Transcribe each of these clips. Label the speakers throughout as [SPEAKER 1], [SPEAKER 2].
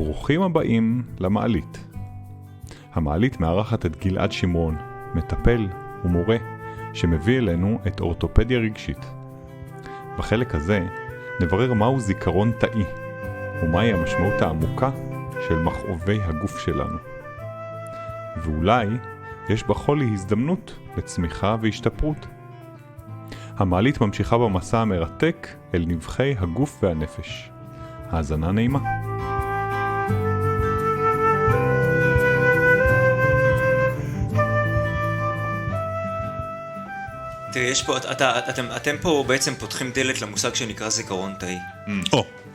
[SPEAKER 1] ברוכים הבאים למעלית. המעלית מארחת את גלעד שמרון, מטפל ומורה, שמביא אלינו את אורתופדיה רגשית. בחלק הזה נברר מהו זיכרון תאי, ומהי המשמעות העמוקה של מכאובי הגוף שלנו. ואולי יש בחולי הזדמנות לצמיחה והשתפרות. המעלית ממשיכה במסע המרתק אל נבחי הגוף והנפש. האזנה נעימה.
[SPEAKER 2] תראה, יש פה, אתם פה בעצם פותחים דלת למושג שנקרא זיכרון תאי.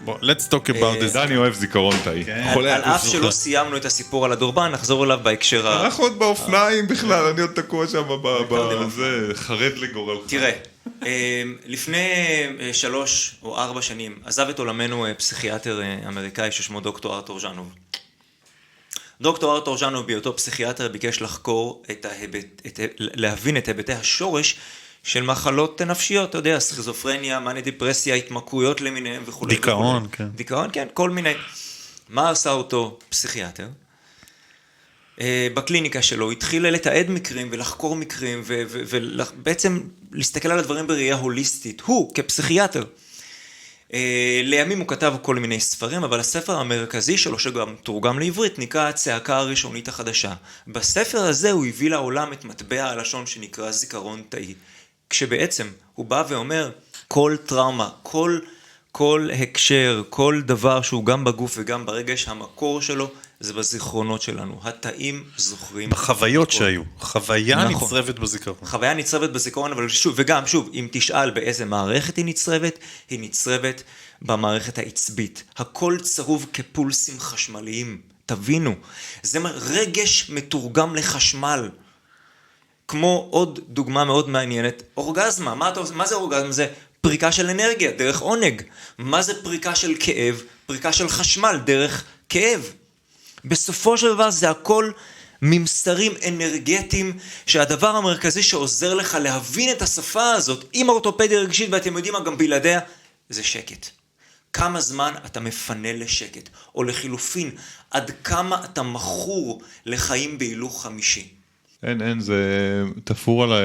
[SPEAKER 3] let's talk about this.
[SPEAKER 1] דני אוהב זיכרון תאי.
[SPEAKER 2] על אף שלא סיימנו את הסיפור על הדורבן, נחזור אליו בהקשר
[SPEAKER 1] אנחנו עוד באופניים בכלל, אני עוד תקוע שם בזה, חרד לגורלך.
[SPEAKER 2] תראה, לפני 3 או 4 שנים עזב את עולמנו פסיכיאטר אמריקאי ששמו דוקטור ארתור ז'אנוב. דוקטור ארתור ז'אנוב בהיותו פסיכיאטר ביקש לחקור להבין את היבטי השורש של מחלות נפשיות, אתה יודע, סכיזופרניה, מאניה דיפרסיה, התמכרויות למיניהם וכו'.
[SPEAKER 3] דיכאון, כן.
[SPEAKER 2] דיכאון, כן, כל מיני. מה עשה אותו פסיכיאטר? בקליניקה שלו התחיל לתעד מקרים ולחקור מקרים ובעצם להסתכל על הדברים בראייה הוליסטית. הוא כפסיכיאטר. לימים הוא כתב כל מיני ספרים, אבל הספר המרכזי שלו, שגם תורגם לעברית, נקרא הצעקה הראשונית החדשה. בספר הזה הוא הביא לעולם את מטבע הלשון שנקרא זיכרון תאי. כשבעצם הוא בא ואומר, כל טראומה, כל הקשר, כל דבר שהוא גם בגוף וגם ברגש, המקור שלו זה בזיכרונות שלנו. התאים זוכרים.
[SPEAKER 3] בחוויות שהיו. חוויה נצרבת בזיכרון.
[SPEAKER 2] חוויה נצרבת בזיכרון, אבל שוב, וגם שוב, אם תשאל באיזה מערכת היא נצרבת במערכת העצבית. הכל צרוב כפולסים חשמליים. תבינו, זה רגש מתורגם לחשמל. כמו עוד דוגמה מאוד מעניינת, אורגזמה. מה זה אורגזמה? זה פריקה של אנרגיה, דרך עונג. מה זה פריקה של כאב? פריקה של חשמל, דרך כאב. בסופו של דבר זה הכל ממסרים אנרגטיים, שהדבר המרכזי שעוזר לך להבין את השפה הזאת, עם האורתופדיה רגשית, ואתם יודעים מה, גם בלעדיה, זה שקט. כמה זמן אתה מפנה לשקט, או לחילופין, עד כמה אתה מכור לחיים בהילוך חמישי.
[SPEAKER 1] אין, זה תפור עליי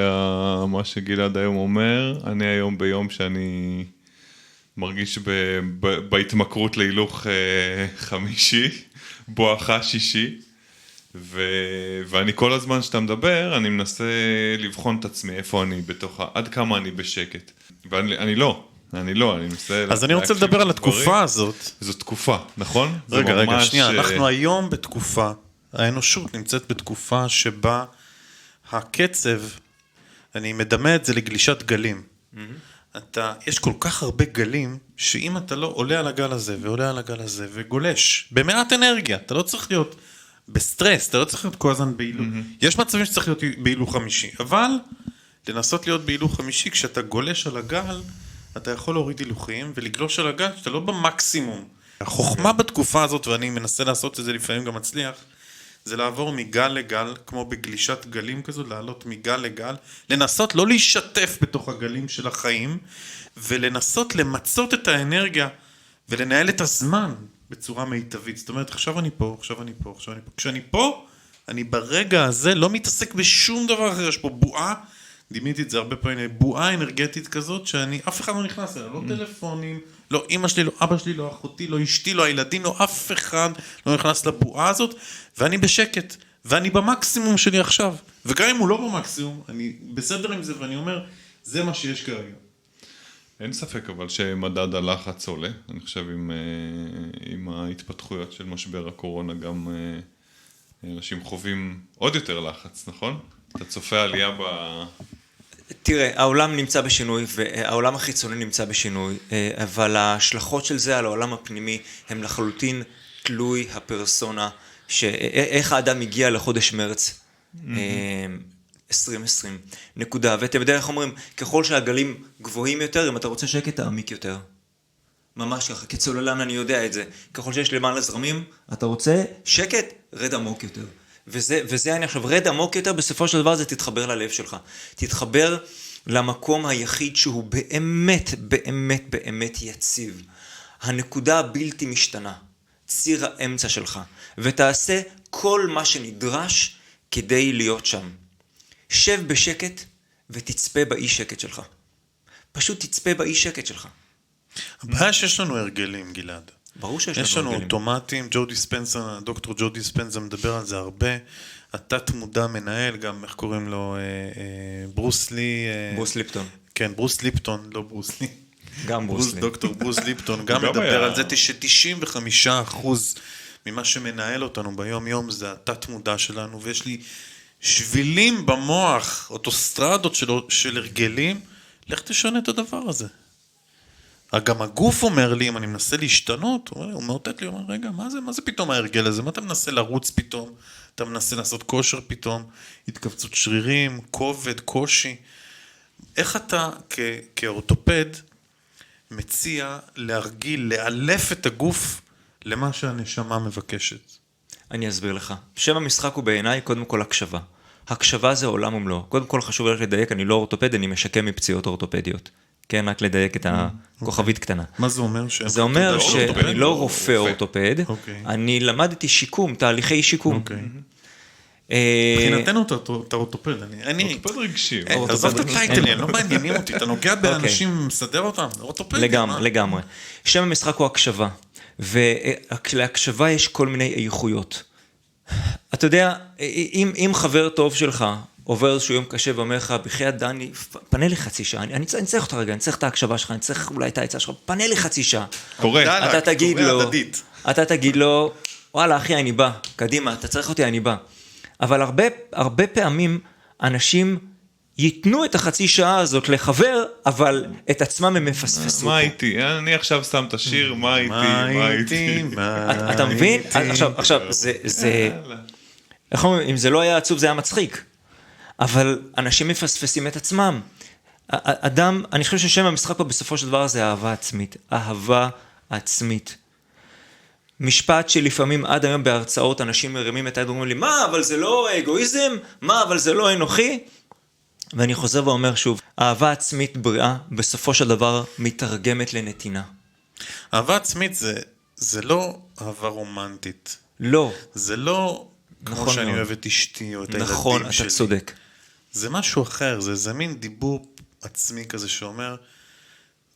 [SPEAKER 1] מה שגלעד היום אומר. אני היום ביום שאני מרגיש בהתמכרות להילוך חמישי, בואכה שישי, ואני כל הזמן שאתה מדבר, אני מנסה לבחון את עצמי, איפה אני בתוכה, עד כמה אני בשקט. ואני לא, אני מנסה...
[SPEAKER 3] אז אני רוצה לדבר על התקופה הזאת.
[SPEAKER 1] זו תקופה, נכון?
[SPEAKER 3] רגע, שנייה, אנחנו היום בתקופה, האנושות נמצאת בתקופה שבה הקצב, אני מדמה את זה לגלישת גלים. יש כל כך הרבה גלים, שאם אתה לא עולה על הגל הזה, ועולה על הגל הזה, וגולש, במעט אנרגיה, אתה לא צריך להיות בסטרס, אתה לא צריך להיות כל הזמן בהילוך. יש מצבים שצריך להיות בהילוך חמישי, אבל לנסות להיות בהילוך חמישי, כשאתה גולש על הגל, אתה יכול להוריד הילוכים, ולגלוש על הגל, שאתה לא במקסימום. החוכמה בתקופה הזאת, ואני מנסה לעשות את זה לפעמים גם מצליח, זה לעבור מגל לגל, כמו בגלישת גלים כזו, לעלות מגל לגל, לנסות לא להישתף בתוך הגלים של החיים, ולנסות למצות את האנרגיה, ולנהל את הזמן בצורה מיטבית. זאת אומרת, עכשיו אני פה. כשאני פה, אני ברגע הזה לא מתעסק בשום דבר אחר, יש פה בועה, דימיתי את זה הרבה פעמים, בועה אנרגטית כזאת, אף אחד לא נכנס אליה, לא טלפונים, לא אמא שלי, לא אבא שלי, לא אחותי, לא אשתי, לא הילדים, לא אף אחד לא נכנס לבועה הזאת, ואני בשקט, ואני במקסימום שלי עכשיו, וגם אם הוא לא במקסימום, אני בסדר עם זה, ואני אומר, זה מה שיש כרגע.
[SPEAKER 1] אין ספק אבל שמדד הלחץ עולה, אני חושב עם ההתפתחויות של משבר הקורונה, גם אנשים חווים עוד יותר לחץ, נכון? אתה צופה עלייה
[SPEAKER 2] תראה, העולם נמצא בשינוי, והעולם החיצוני נמצא בשינוי, אבל ההשלכות של זה על העולם הפנימי הם לחלוטין תלוי הפרסונה, איך האדם הגיע לחודש מרץ 2020, נקודה. ואתם יודעים איך אומרים, ככל שהגלים גבוהים יותר, אם אתה רוצה שקט, תעמיק יותר. ממש ככה, כצוללן אני יודע את זה. ככל שיש למעלה זרמים, אתה רוצה שקט, רד עמוק יותר. וזה אני עכשיו, רד עמוק יותר, בסופו של דבר זה תתחבר ללב שלך. תתחבר למקום היחיד שהוא באמת, באמת, באמת יציב. הנקודה הבלתי משתנה. ציר האמצע שלך, ותעשה כל מה שנדרש כדי להיות שם. שב בשקט ותצפה באי שקט שלך. פשוט תצפה באי שקט שלך.
[SPEAKER 3] הבעיה שיש לנו הרגלים, גלעד.
[SPEAKER 2] ברור שיש לנו
[SPEAKER 3] יש לנו
[SPEAKER 2] הרגלים.
[SPEAKER 3] אוטומטים, דוקטור ג'ו דיספנזה מדבר על זה הרבה. התת מודע מנהל, גם איך קוראים לו, ברוס לי.
[SPEAKER 2] ברוס ליפטון.
[SPEAKER 3] כן, ברוס ליפטון, לא ברוס לי.
[SPEAKER 2] גם ברוס לי.
[SPEAKER 3] דוקטור ברוס ליפטון גם מדבר על זה ש-95% ממה שמנהל אותנו ביום יום זה התת מודע שלנו, ויש לי שבילים במוח, אוטוסטרדות של הרגלים, לך תשנה את הדבר הזה. גם הגוף אומר לי, אם אני מנסה להשתנות, הוא מאותת לי, הוא אומר, רגע, מה זה פתאום ההרגל הזה? מה אתה מנסה לרוץ פתאום? אתה מנסה לעשות כושר פתאום? התכווצות שרירים, כובד, קושי? איך אתה כאורתופד מציע להרגיל, לאלף את הגוף למה שהנשמה מבקשת?
[SPEAKER 2] אני אסביר לך. שם המשחק הוא בעיניי קודם כל הקשבה. הקשבה זה עולם ומלואו. קודם כל חשוב לך לדייק, אני לא אורתופד, אני משקם מפציעות אורתופדיות. כן, רק לדייק את הכוכבית קטנה.
[SPEAKER 3] מה זה אומר?
[SPEAKER 2] זה אומר שאני לא רופא אורתופד,
[SPEAKER 3] אוקיי.
[SPEAKER 2] אני למדתי שיקום, תהליכי שיקום.
[SPEAKER 3] אוקיי. מבחינתנו אתה אורתופד.
[SPEAKER 1] אורתופד רגשי.
[SPEAKER 3] עזוב את הטייטלים, לא מעניינים אותי. אתה נוגע באנשים, מסדר אותם, אורתופד.
[SPEAKER 2] לגמרי. שם המשחק הוא הקשבה, ולהקשבה יש כל מיני איכויות. אתה יודע, אם חבר טוב שלך עובר איזשהו יום קשה ואומר לך, בחייאת דני, פנה לי חצי שעה, אני צריך אותך רגע, אני צריך את ההקשבה שלך, אני צריך אולי את העצה שלך, פנה לי חצי שעה. אתה תגיד לו, וואלה אחי, אני בא, קדימה, אתה צריך אותי, אני בא. אבל הרבה פעמים אנשים ייתנו את החצי שעה הזאת לחבר, אבל את עצמם הם מפספסו.
[SPEAKER 1] מה איתי? אני עכשיו שם את השיר, מה איתי?
[SPEAKER 2] אתה מבין? עכשיו, אם זה לא היה עצוב, זה היה מצחיק. אבל אנשים מפספסים את עצמם. אדם, אני חושב ששם המשחק פה בסופו של דבר זה אהבה עצמית. אהבה עצמית. משפט שלפעמים עד היום בהרצאות אנשים מרימים את היד ואומרים לי, מה, אבל זה לא אגואיזם? מה, אבל זה לא אנוכי? ואני חוזר ואומר שוב, אהבה עצמית בריאה בסופו של דבר מתרגמת לנתינה.
[SPEAKER 3] אהבה עצמית זה לא אהבה רומנטית.
[SPEAKER 2] לא.
[SPEAKER 3] זה לא כמו שאני אוהב את אשתי או את הילדים שלי.
[SPEAKER 2] נכון, אתה צודק.
[SPEAKER 3] זה משהו אחר, זה מין דיבור עצמי כזה שאומר,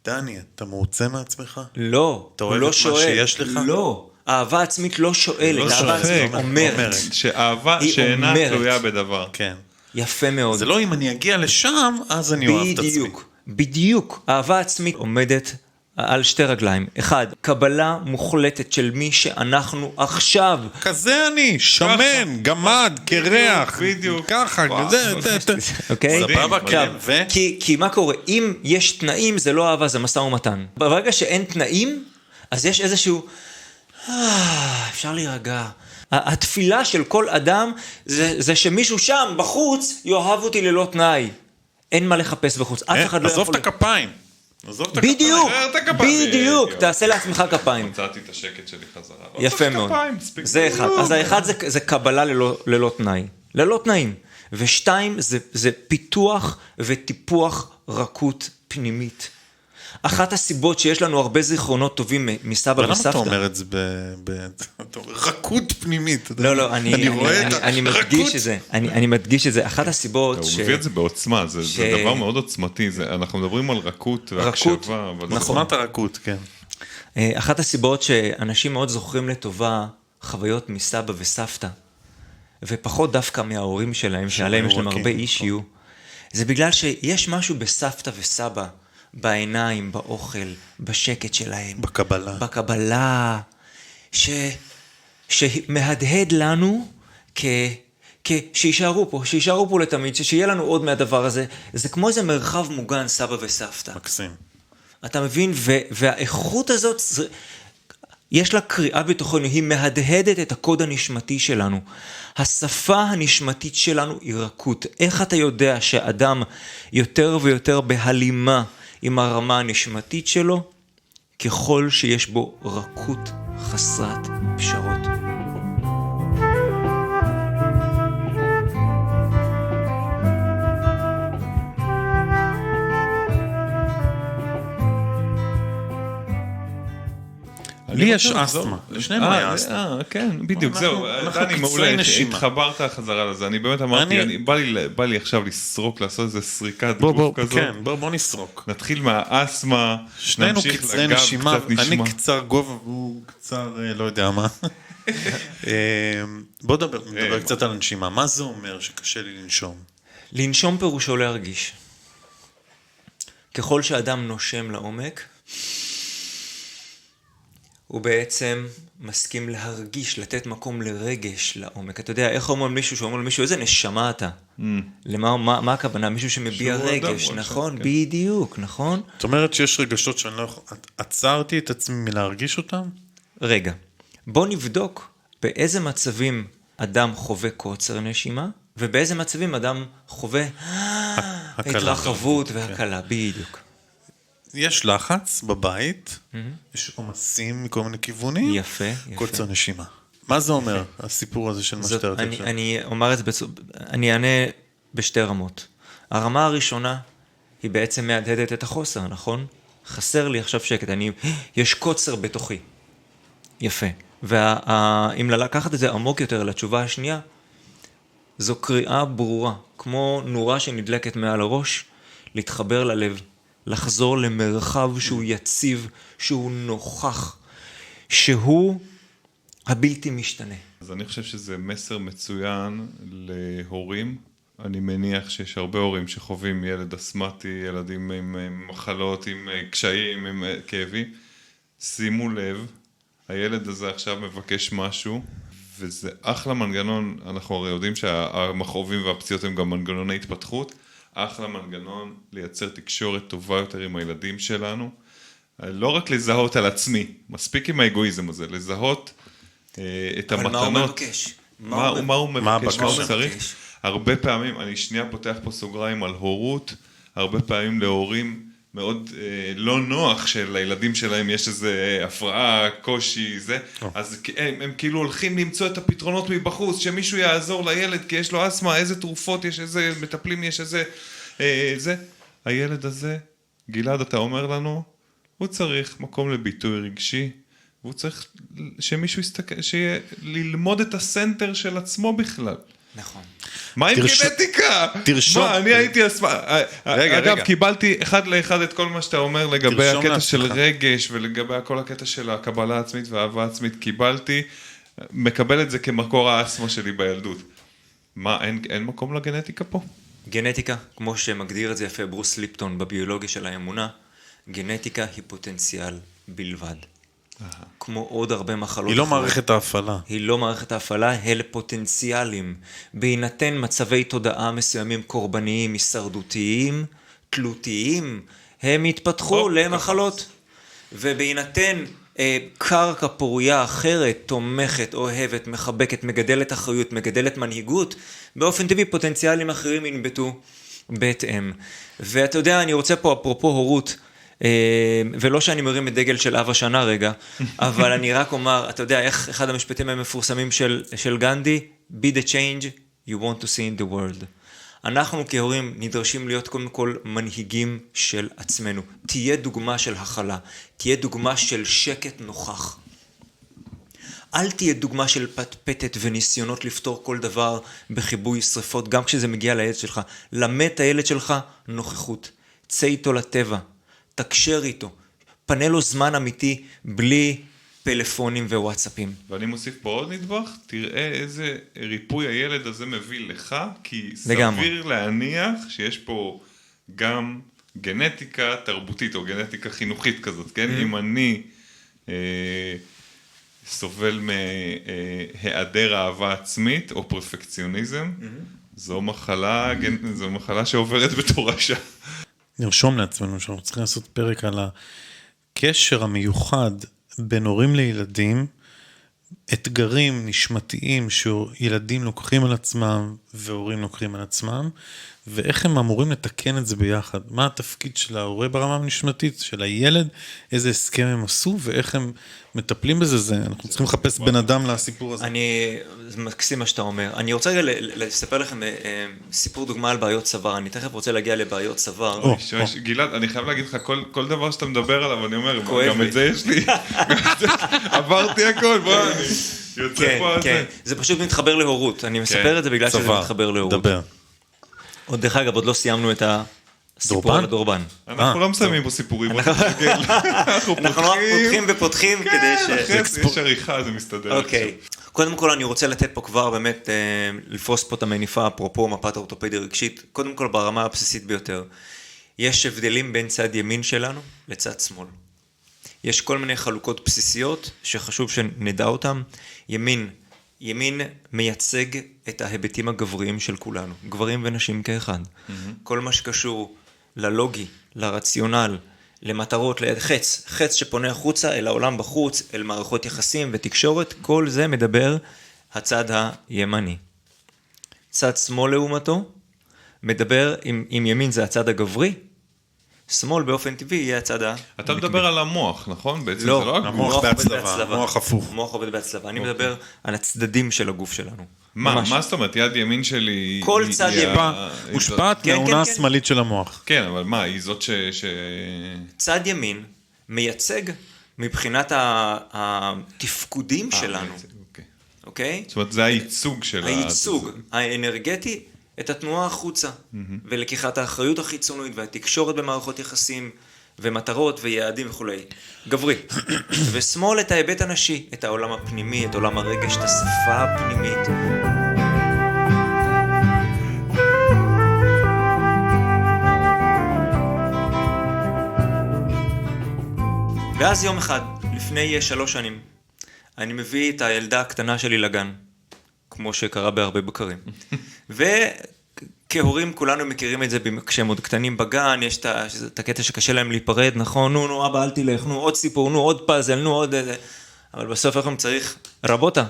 [SPEAKER 3] דני, אתה מרוצה מעצמך?
[SPEAKER 2] לא, הוא לא שואל.
[SPEAKER 3] אתה אוהב את מה שיש לך?
[SPEAKER 2] לא, אהבה עצמית לא שואלת, אהבה עצמית אומרת.
[SPEAKER 1] שאהבה שאינה תלויה בדבר.
[SPEAKER 3] כן.
[SPEAKER 2] יפה מאוד.
[SPEAKER 3] זה לא אם אני אגיע לשם, אז אני אוהב את עצמי.
[SPEAKER 2] בדיוק. אהבה עצמית עומדת על שתי רגליים. אחד, קבלה מוחלטת של מי שאנחנו עכשיו.
[SPEAKER 3] כזה אני, שמן, גמד, קרח.
[SPEAKER 1] בדיוק.
[SPEAKER 3] ככה,
[SPEAKER 2] אוקיי?
[SPEAKER 3] סבבה, כן.
[SPEAKER 2] כי מה קורה? אם יש תנאים, זה לא אהבה, זה משא ומתן. ברגע שאין תנאים, אז יש איזשהו, אפשר להירגע. התפילה של כל אדם זה שמישהו שם בחוץ יאהב אותי ללא תנאי. אין מה לחפש בחוץ. אף אחד לא יכול...
[SPEAKER 3] עזוב את הכפיים.
[SPEAKER 2] בדיוק, תעשה לעצמך כפיים.
[SPEAKER 1] מצאתי את השקט שלי חזרה.
[SPEAKER 2] יפה מאוד. זה אחד. אז האחד זה קבלה ללא תנאי. ללא תנאים. ושתיים זה פיתוח וטיפוח רכות פנימית. אחת הסיבות שיש לנו הרבה זיכרונות טובים מסבא וסבתא.
[SPEAKER 3] למה אתה אומר את זה רכות פנימית?
[SPEAKER 2] לא, אני מדגיש את זה. אחת הסיבות
[SPEAKER 1] הוא מביא את זה בעוצמה, זה דבר מאוד עוצמתי. אנחנו מדברים על רכות והקשבה.
[SPEAKER 3] עוצמת הרכות, כן.
[SPEAKER 2] אחת הסיבות שאנשים מאוד זוכרים לטובה חוויות מסבא וסבתא, ופחות דווקא מההורים שלהם, שעליהם יש להם הרבה אישיו, זה בגלל שיש משהו בסבתא וסבא, בעיניים, באוכל, בשקט שלהם. בקבלה. שמהדהד לנו שישארו פה לתמיד, שיהיה לנו עוד מהדבר הזה. זה כמו איזה מרחב מוגן, סבא וסבתא.
[SPEAKER 3] מקסים.
[SPEAKER 2] אתה מבין? והאיכות הזאת, יש לה קריאה בתוכנו, היא מהדהדת את הקוד הנשמתי שלנו. השפה הנשמתית שלנו היא רכות. איך אתה יודע שאדם יותר ויותר בהלימה עם הרמה הנשמתית שלו, ככל שיש בו רכות חסרת פשרות.
[SPEAKER 3] לי יש אסתמה, לשניהם היה אסתמה.
[SPEAKER 1] כן, בדיוק, זהו,
[SPEAKER 3] אנחנו
[SPEAKER 1] דני, מעולה,
[SPEAKER 3] קצרי נשימה.
[SPEAKER 1] התחברת חזרה לזה, אני באמת אמרתי, בא לי עכשיו לסרוק, לעשות איזה סריקת גוף כזאת.
[SPEAKER 3] כן, בוא נסרוק.
[SPEAKER 1] נתחיל מהאסתמה,
[SPEAKER 3] שנינו קצרי נשימה, אני קצר גובה והוא קצר לא יודע מה. בוא נדבר קצת על הנשימה, מה זה אומר שקשה לי לנשום?
[SPEAKER 2] לנשום פירושו להרגיש. ככל שאדם נושם לעומק, הוא בעצם מסכים להרגיש, לתת מקום לרגש לעומק. אתה יודע, איך אומר מישהו שאומר למישהו, איזה נשמה אתה? מה הכוונה? מישהו שמביע רגש, נכון? בדיוק, נכון?
[SPEAKER 3] זאת אומרת שיש רגשות שאני לא יכול... עצרתי את עצמי מלהרגיש אותם?
[SPEAKER 2] רגע, בוא נבדוק באיזה מצבים אדם חווה קוצר נשימה, ובאיזה מצבים אדם חווה התרחבות והקלה, בדיוק.
[SPEAKER 3] יש לחץ בבית, יש עומסים מכל מיני כיוונים.
[SPEAKER 2] יפה.
[SPEAKER 3] קוצר נשימה. מה זה אומר, הסיפור הזה של משטרת עכשיו?
[SPEAKER 2] אני אומר את זה, אני אענה בשתי רמות. הרמה הראשונה היא בעצם מהדהדת את החוסר, נכון? חסר לי עכשיו שקט, יש קוצר בתוכי. יפה. ואם לקחת את זה עמוק יותר לתשובה השנייה, זו קריאה ברורה, כמו נורה שנדלקת מעל הראש, להתחבר ללב, לחזור למרחב שהוא יציב, שהוא נוכח, שהוא הבלתי משתנה.
[SPEAKER 1] אז אני חושב שזה מסר מצוין להורים. אני מניח שיש הרבה הורים שחווים ילד אסמטי, ילדים עם מחלות, עם קשיים, עם כאבים. שימו לב, הילד הזה עכשיו מבקש משהו, וזה אחלה מנגנון, אנחנו הרי יודעים שהמכאובים והפציעות הם גם מנגנוני התפתחות, אחלה מנגנון לייצר תקשורת טובה יותר עם הילדים שלנו, לא רק לזהות על עצמי, מספיק עם האגואיזם הזה, לזהות את המתנות.
[SPEAKER 2] אבל מה הוא מבקש?
[SPEAKER 1] מה הוא מבקש, מה הוא צריך? הרבה פעמים, אני שנייה פותח פה סוגריים על הורות, הרבה פעמים להורים מאוד לא נוח שלילדים שלהם יש איזה הפרעה, קושי, זה, אז הם כאילו הולכים למצוא את הפתרונות מבחוץ, שמישהו יעזור לילד כי יש לו אסמה, איזה תרופות יש, איזה מטפלים יש, איזה, זה. הילד הזה, גלעד, אתה אומר לנו, הוא צריך מקום לביטוי רגשי, והוא צריך שמישהו יסתכל, שיהיה ללמוד את הסנטר של עצמו בכלל.
[SPEAKER 2] נכון.
[SPEAKER 1] מה עם גנטיקה?
[SPEAKER 3] תרשום.
[SPEAKER 1] מה, אני הייתי... אגב, קיבלתי אחד לאחד את כל מה שאתה אומר לגבי הקטע של רגש ולגבי כל הקטע של הקבלה העצמית והאהבה העצמית. קיבלתי, מקבל את זה כמקור האסמה שלי בילדות. מה, אין מקום לגנטיקה פה?
[SPEAKER 2] גנטיקה, כמו שמגדיר את זה יפה ברוס ליפטון בביולוגיה של האמונה, גנטיקה היא פוטנציאל בלבד. כמו עוד הרבה מחלות.
[SPEAKER 3] היא לא מערכת ההפעלה.
[SPEAKER 2] היא לא מערכת ההפעלה, אלה פוטנציאלים. בהינתן מצבי תודעה מסוימים קורבניים, הישרדותיים, תלותיים, הם יתפתחו למחלות. ובהינתן קרקע פוריה אחרת, תומכת, אוהבת, מחבקת, מגדלת אחריות, מגדלת מנהיגות, באופן טבעי פוטנציאלים אחרים ינבטו בהתאם. ואתה יודע, אני רוצה פה אפרופו הורות, ולא שאני מרים את דגל של אב השנה רגע, אבל אני רק אומר, אתה יודע איך אחד המשפטים המפורסמים של גנדי, be the change you want to see in the world. אנחנו כהורים נדרשים להיות קודם כל מנהיגים של עצמנו. תהיה דוגמה של הכלה, תהיה דוגמה של שקט נוכח. אל תהיה דוגמה של פטפטת וניסיונות לפתור כל דבר בכיבוי שריפות, גם כשזה מגיע לילד שלך. למד את הילד שלך נוכחות, צא איתו לטבע. תקשר איתו, פנה לו זמן אמיתי בלי פלאפונים ווואטסאפים.
[SPEAKER 1] ואני מוסיף פה עוד נדבך, תראה איזה ריפוי הילד הזה מביא לך, כי
[SPEAKER 2] לגמרי.
[SPEAKER 1] סביר להניח שיש פה גם גנטיקה תרבותית או גנטיקה חינוכית כזאת, כן? אם אני סובל מהיעדר אהבה עצמית או פרפקציוניזם, זו מחלה שעוברת בתורשה.
[SPEAKER 3] נרשום לעצמנו שאנחנו צריכים לעשות פרק על הקשר המיוחד בין הורים לילדים, אתגרים נשמתיים שילדים לוקחים על עצמם והורים לוקחים על עצמם, ואיך הם אמורים לתקן את זה ביחד. מה התפקיד של ההורה ברמה הנשמתית, של הילד, איזה הסכם הם עשו, ואיך הם מטפלים בזה. אנחנו צריכים לחפש בן אדם לסיפור הזה.
[SPEAKER 2] זה מקסים מה שאתה אומר. אני רוצה רגע לספר לכם סיפור דוגמה על בעיות צוואר. אני תכף רוצה להגיע לבעיות צוואר.
[SPEAKER 1] גלעד, אני חייב להגיד לך, כל דבר שאתה מדבר עליו, אני אומר, גם את זה יש לי. עברתי הכל, בוא, אני יוצא פה על זה.
[SPEAKER 2] זה פשוט מתחבר להורות. אני מספר את זה בגלל שזה מתחבר להורות.
[SPEAKER 3] דבר.
[SPEAKER 2] עוד דרך אגב, עוד לא סיימנו את הסיפור על הדורבן.
[SPEAKER 1] אנחנו לא מסיימים פה סיפורים.
[SPEAKER 2] אנחנו פותחים ופותחים כדי
[SPEAKER 1] יש עריכה, זה מסתדר.
[SPEAKER 2] אוקיי. קודם כל אני רוצה לתת פה כבר באמת, לפרוס פה את המניפה, אפרופו מפת האורתופדיה רגשית, קודם כל ברמה הבסיסית ביותר. יש הבדלים בין צד ימין שלנו לצד שמאל. יש כל מיני חלוקות בסיסיות שחשוב שנדע אותם. ימין מייצג את ההיבטים הגבריים של כולנו, גברים ונשים כאחד. כל מה שקשור ללוגי, לרציונל, למטרות, חץ שפונה החוצה אל העולם בחוץ, אל מערכות יחסים ותקשורת, כל זה מדבר הצד הימני. צד שמאל לעומתו, מדבר, אם ימין זה הצד הגברי, שמאל באופן טבעי יהיה הצד
[SPEAKER 1] אתה מדבר על המוח, נכון? בעצם
[SPEAKER 2] לא,
[SPEAKER 1] זה לא
[SPEAKER 3] המוח בהצלבה, מוח הפוך.
[SPEAKER 2] מוח עובד בהצלבה. אני מדבר על הצדדים של הגוף שלנו.
[SPEAKER 1] מה זאת אומרת? יד ימין שלי...
[SPEAKER 2] כל צד ימין.
[SPEAKER 3] מושפעת מהעונה השמאלית של המוח.
[SPEAKER 1] כן, אבל מה, היא זאת
[SPEAKER 2] צד ימין מייצג מבחינת התפקודים שלנו. אוקיי?
[SPEAKER 1] זאת אומרת, זה הייצוג של...
[SPEAKER 2] הייצוג האנרגטי, את התנועה החוצה, ולקיחת האחריות החיצונית, והתקשורת במערכות יחסים, ומטרות ויעדים וכו'. גברי. ושמאל את ההיבט הנשי, את העולם הפנימי, את עולם הרגש, את השפה הפנימית. ואז יום אחד, לפני 3 שנים, אני מביא את הילדה הקטנה שלי לגן, כמו שקרה בהרבה בקרים. וכהורים כולנו מכירים את זה כשהם עוד קטנים בגן, יש את הקטע שקשה להם להיפרד, נכון, נו, אבא, אל תלך, נו, עוד סיפור, נו, עוד פאזל, נו, עוד... אבל בסוף אנחנו צריך, רבותה,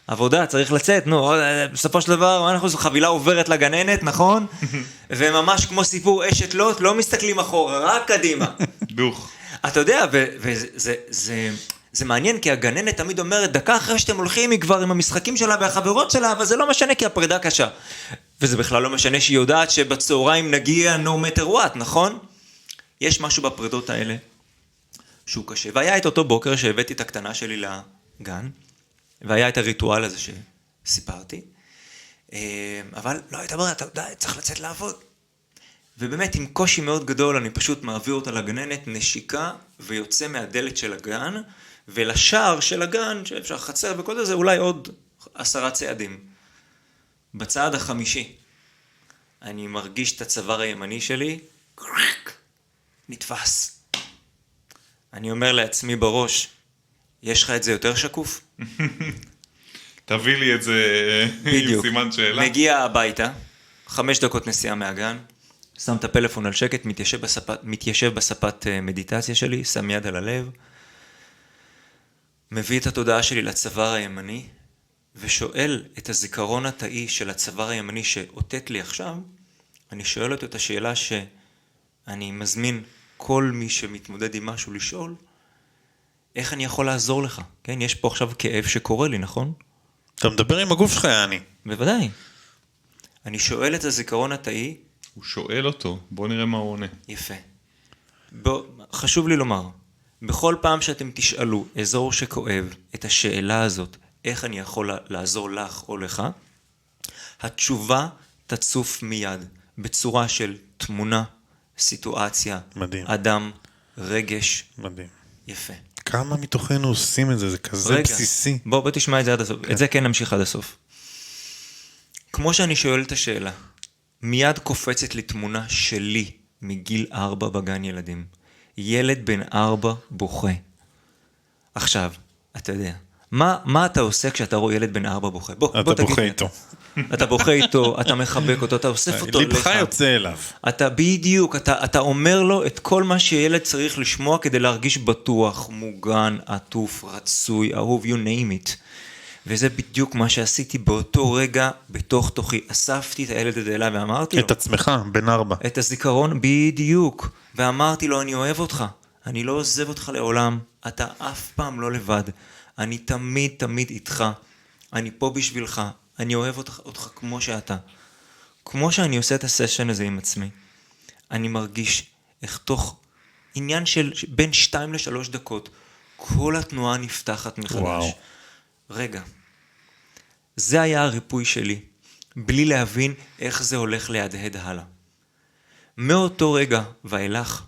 [SPEAKER 2] עבודה, צריך לצאת, נו, בסופו של דבר, אנחנו חבילה עוברת לגננת, נכון? וממש כמו סיפור אשת לא מסתכלים אחורה, רק קדימה.
[SPEAKER 1] דוך.
[SPEAKER 2] אתה יודע, זה מעניין, כי הגננת תמיד אומרת, דקה אחרי שאתם הולכים, היא כבר עם המשחקים שלה והחברות שלה, אבל זה לא משנה, כי הפרידה קשה. וזה בכלל לא משנה שהיא יודעת שבצהריים נגיע no matter what, נכון? יש משהו בפרידות האלה שהוא קשה. והיה את אותו בוקר שהבאתי את הקטנה שלי לגן, והיה את הריטואל הזה שסיפרתי, אבל לא הייתה ברירה, אתה יודע, צריך לצאת לעבוד. ובאמת עם קושי מאוד גדול אני פשוט מעביר אותה לגננת, נשיקה, ויוצא מהדלת של הגן, ולשער של הגן, שאפשר חצר וכל זה, אולי עוד 10 צעדים. בצעד החמישי, אני מרגיש את הצוואר הימני שלי, נתפס. אני אומר לעצמי בראש, יש לך את זה יותר שקוף?
[SPEAKER 1] תביא לי את זה עם סימן שאלה.
[SPEAKER 2] מגיע הביתה, 5 דקות נסיעה מהגן, שם את הפלאפון על שקט, מתיישב בספת מדיטציה שלי, שם יד על הלב, מביא את התודעה שלי לצוואר הימני, ושואל את הזיכרון התאי של הצוואר הימני שאותת לי עכשיו, אני שואל אותו את השאלה שאני מזמין כל מי שמתמודד עם משהו לשאול, איך אני יכול לעזור לך? כן, יש פה עכשיו כאב שקורה לי, נכון?
[SPEAKER 3] אתה מדבר עם הגוף שלך, יעני.
[SPEAKER 2] בוודאי. אני שואל את הזיכרון התאי,
[SPEAKER 1] הוא שואל אותו, בוא נראה מה הוא עונה.
[SPEAKER 2] יפה. חשוב לי לומר, בכל פעם שאתם תשאלו אזור שכואב את השאלה הזאת, איך אני יכול לעזור לך או לך, התשובה תצוף מיד, בצורה של תמונה, סיטואציה,
[SPEAKER 3] מדהים.
[SPEAKER 2] אדם, רגש.
[SPEAKER 3] מדהים.
[SPEAKER 2] יפה.
[SPEAKER 3] כמה מתוכנו עושים את זה? זה כזה בסיסי.
[SPEAKER 2] בוא תשמע את זה עד הסוף. את זה כן נמשיך עד הסוף. כמו שאני שואל את השאלה, מיד קופצת לי תמונה שלי מגיל 4 בגן ילדים. ילד בן 4 בוכה. עכשיו, אתה יודע, מה אתה עושה כשאתה רואה ילד בן 4 בוכה? בוא
[SPEAKER 3] אתה בוכה איתו.
[SPEAKER 2] אתה בוכה איתו, אתה מחבק אותו, אתה אוסף אותו לך.
[SPEAKER 3] ליבך יוצא אליו.
[SPEAKER 2] אתה בדיוק, אתה אומר לו את כל מה שילד צריך לשמוע כדי להרגיש בטוח, מוגן, עטוף, רצוי, אהוב, you name it. וזה בדיוק מה שעשיתי באותו רגע, בתוך תוכי. אספתי את הילד הזה אליי ואמרתי לו.
[SPEAKER 3] את עצמך, בן 4.
[SPEAKER 2] את הזיכרון, בדיוק. ואמרתי לו, אני אוהב אותך. אני לא עוזב אותך לעולם. אתה אף פעם לא לבד. אני תמיד תמיד איתך. אני פה בשבילך. אני אוהב אותך כמו שאתה. כמו שאני עושה את הסשן הזה עם עצמי. אני מרגיש איך תוך עניין של בין 2 ל-3 דקות, כל התנועה נפתחת מחדש.
[SPEAKER 3] וואו.
[SPEAKER 2] רגע, זה היה הריפוי שלי, בלי להבין איך זה הולך להדהד הלאה. מאותו רגע ואילך,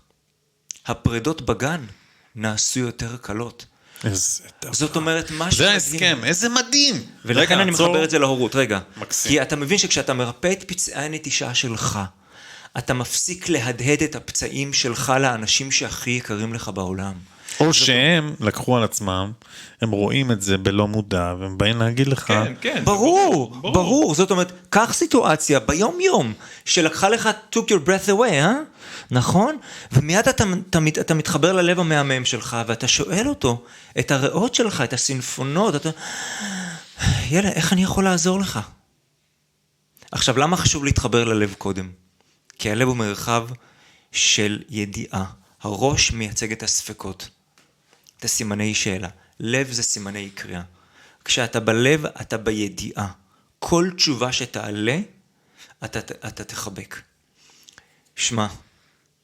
[SPEAKER 2] הפרדות בגן נעשו יותר קלות. זאת אומרת, משהו
[SPEAKER 3] זה
[SPEAKER 2] מדהים.
[SPEAKER 3] ההסכם, איזה מדהים.
[SPEAKER 2] ולכן אני מחבר את זה להורות, רגע.
[SPEAKER 3] מקסים.
[SPEAKER 2] כי אתה מבין שכשאתה מרפא את פצעי הנטישה שלך, אתה מפסיק להדהד את הפצעים שלך לאנשים שהכי יקרים לך בעולם.
[SPEAKER 3] או שהם לקחו על עצמם, הם רואים את זה בלא מודע, והם באים להגיד לך...
[SPEAKER 1] כן, כן.
[SPEAKER 2] ברור, ברור. זאת אומרת, קח סיטואציה ביום יום, שלקחה לך took your breath away, נכון? ומיד אתה מתחבר ללב המהמם שלך, ואתה שואל אותו, את הריאות שלך, את הסינפונות, אתה... יאללה, איך אני יכול לעזור לך? עכשיו, למה חשוב להתחבר ללב קודם? כי הלב הוא מרחב של ידיעה. הראש מייצג את הספקות, את הסימני שאלה. לב זה סימני קריאה. כשאתה בלב, אתה בידיעה. כל תשובה שתעלה, אתה תחבק. שמע,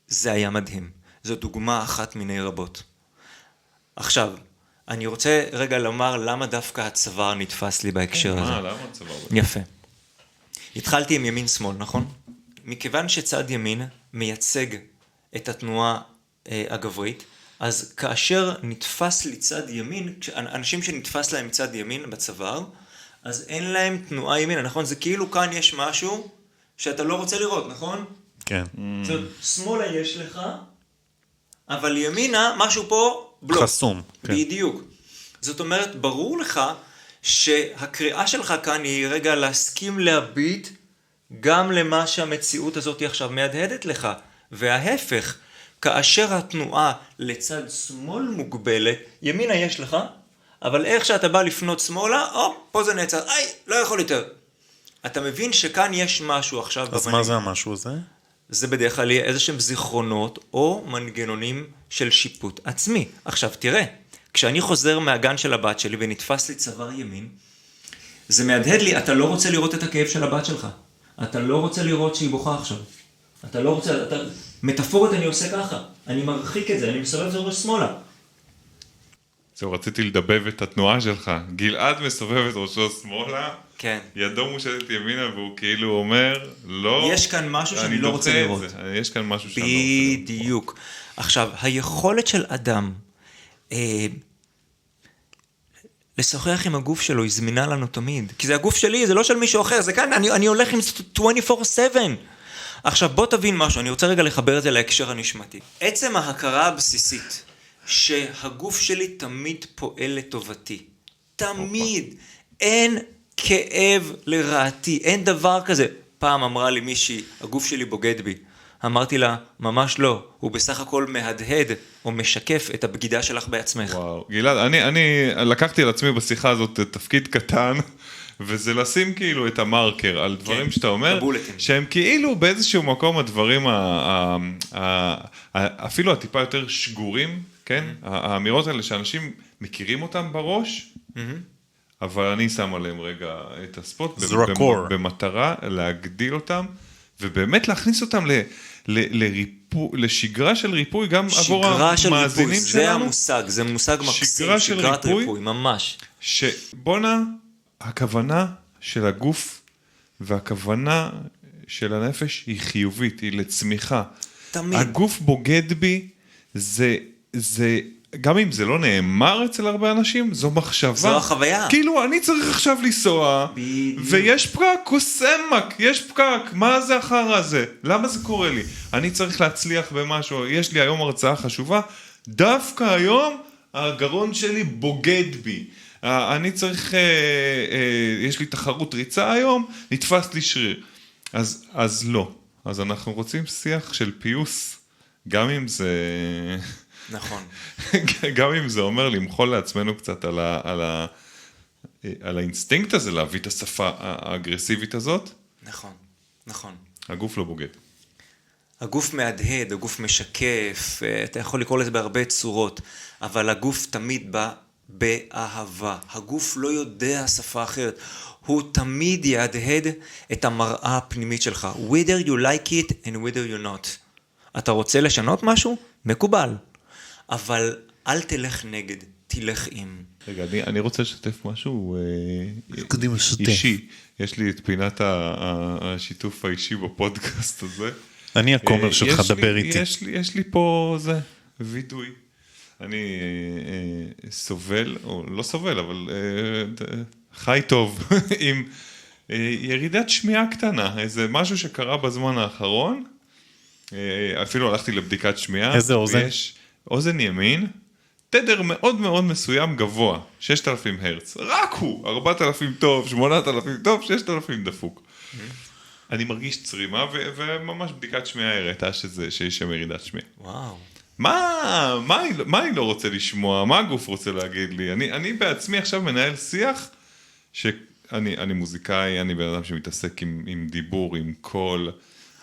[SPEAKER 2] זה היה מדהים. זו דוגמה אחת מיני רבות. עכשיו, אני רוצה רגע לומר למה דווקא הצוואר נתפס לי בהקשר הזה.
[SPEAKER 1] למה הצוואר?
[SPEAKER 2] יפה. התחלתי עם ימין שמאל, נכון? מכיוון שצד ימין מייצג את התנועה הגברית, אז כאשר נתפס לי צד ימין, אנשים שנתפס להם צד ימין בצוואר, אז אין להם תנועה ימינה, נכון? זה כאילו כאן יש משהו שאתה לא רוצה לראות, נכון?
[SPEAKER 3] כן.
[SPEAKER 2] זאת אומרת, שמאלה יש לך, אבל ימינה, משהו פה בלוק.
[SPEAKER 3] חסום. כן.
[SPEAKER 2] בדיוק. זאת אומרת, ברור לך שהקריאה שלך כאן היא רגע להסכים להביט גם למה שהמציאות הזאת היא עכשיו מהדהדת לך. וההפך, כאשר התנועה לצד שמאל מוגבלת, ימינה יש לך, אבל איך שאתה בא לפנות שמאלה, פה זה נעצר, לא יכול יותר. אתה מבין שכאן יש משהו עכשיו.
[SPEAKER 3] אז מה זה המשהו הזה?
[SPEAKER 2] זה בדרך כלל יהיה איזשהם זיכרונות או מנגנונים של שיפוט עצמי. עכשיו תראה, כשאני חוזר מהגן של הבת שלי ונתפס לי צוואר ימין, זה מהדהד לי, אתה לא רוצה לראות את הכאב של הבת שלך. אתה לא רוצה לראות שהיא בוכה עכשיו. אתה לא רוצה, מטאפורית אני עושה ככה. אני מרחיק את זה, אני מסובב זה ראש שמאלה.
[SPEAKER 1] זהו, רציתי לדבב את התנועה שלך. גלעד מסובב את ראשו שמאלה,
[SPEAKER 2] כן.
[SPEAKER 1] ידו מושטת ימינה, והוא כאילו אומר, לא...
[SPEAKER 2] יש כאן משהו שאני לא רוצה לראות.
[SPEAKER 1] יש כאן משהו שאני לא רוצה לראות.
[SPEAKER 2] בדיוק. עכשיו, היכולת של אדם לשוחח עם הגוף שלו היא זמינה לנו תמיד. כי זה הגוף שלי, זה לא של מישהו אחר, זה כאן, אני הולך עם 24/7. עכשיו, בוא תבין משהו, אני רוצה רגע לחבר את זה להקשר הנשמתי. עצם ההכרה הבסיסית שהגוף שלי תמיד פועל לטובתי. תמיד. אין כאב לרעתי, אין דבר כזה. פעם אמרה לי מישהי, הגוף שלי בוגד בי. אמרתי לה, ממש לא, הוא בסך הכל מהדהד או משקף את הבגידה שלך בעצמך.
[SPEAKER 1] וואו, גלעד, אני לקחתי על עצמי בשיחה הזאת תפקיד קטן, וזה לשים כאילו את המרקר על דברים שאתה אומר, שהם כאילו באיזשהו מקום הדברים אפילו הטיפה יותר שגורים, כן? האמירות האלה שאנשים מכירים אותם בראש, אבל אני שם עליהם רגע את הספוט, במטרה להגדיל אותם, ובאמת להכניס אותם לשגרה של ריפוי, גם עבור המאזינים שלנו.
[SPEAKER 2] זה המושג, זה מושג מקסים, שגרת ריפוי, ממש.
[SPEAKER 1] שבונה, הכוונה של הגוף והכוונה של הנפש היא חיובית, היא לצמיחה.
[SPEAKER 2] תמיד.
[SPEAKER 1] הגוף בוגד בי, זה גם אם זה לא נאמר אצל הרבה אנשים, זו מחשבה.
[SPEAKER 2] זו החוויה.
[SPEAKER 1] כאילו, אני צריך עכשיו לנסוע, ויש פקק, קוסמק, יש פקק, מה זה החרא הזה? למה זה קורה לי? אני צריך להצליח במשהו, יש לי היום הרצאה חשובה, דווקא היום הגרון שלי בוגד בי. אני צריך, יש לי תחרות ריצה היום, נתפס לי שריר. אז לא. אז אנחנו רוצים שיח של פיוס, גם אם זה...
[SPEAKER 2] נכון.
[SPEAKER 1] גם אם זה אומר למחול לעצמנו קצת על על האינסטינקט הזה להביא את השפה האגרסיבית הזאת,
[SPEAKER 2] נכון, נכון.
[SPEAKER 1] הגוף לא בוגד.
[SPEAKER 2] הגוף מהדהד, הגוף משקף, אתה יכול לקרוא לזה בהרבה צורות, אבל הגוף תמיד בא באהבה. הגוף לא יודע שפה אחרת, הוא תמיד יהדהד את המראה הפנימית שלך. whether you like it and whether you not. אתה רוצה לשנות משהו? מקובל. אבל אל תלך נגד, תלך עם.
[SPEAKER 1] רגע, אני רוצה לשתף משהו
[SPEAKER 3] קדימה, שתף.
[SPEAKER 1] אישי. יש לי את פינת השיתוף האישי בפודקאסט הזה.
[SPEAKER 3] אני הכומר שלך, דבר איתי.
[SPEAKER 1] יש לי פה זה, וידוי. אני סובל, או לא סובל, אבל חי טוב עם ירידת שמיעה קטנה. איזה משהו שקרה בזמן האחרון. אפילו הלכתי לבדיקת שמיעה.
[SPEAKER 3] איזה אוזן?
[SPEAKER 1] אוזן ימין. תדר מאוד מאוד מסוים גבוה, 6,000 הרץ, רק הוא, 4,000 טוב, 8,000 טוב, 6,000 דפוק. אני מרגיש צרימה, וממש בדיקת שמיעה הראתה שיש שם ירידת שמיעה.
[SPEAKER 2] וואו.
[SPEAKER 1] מה אני לא רוצה לשמוע? מה הגוף רוצה להגיד לי? אני בעצמי עכשיו מנהל שיח, שאני מוזיקאי, אני בן אדם שמתעסק עם דיבור, עם קול,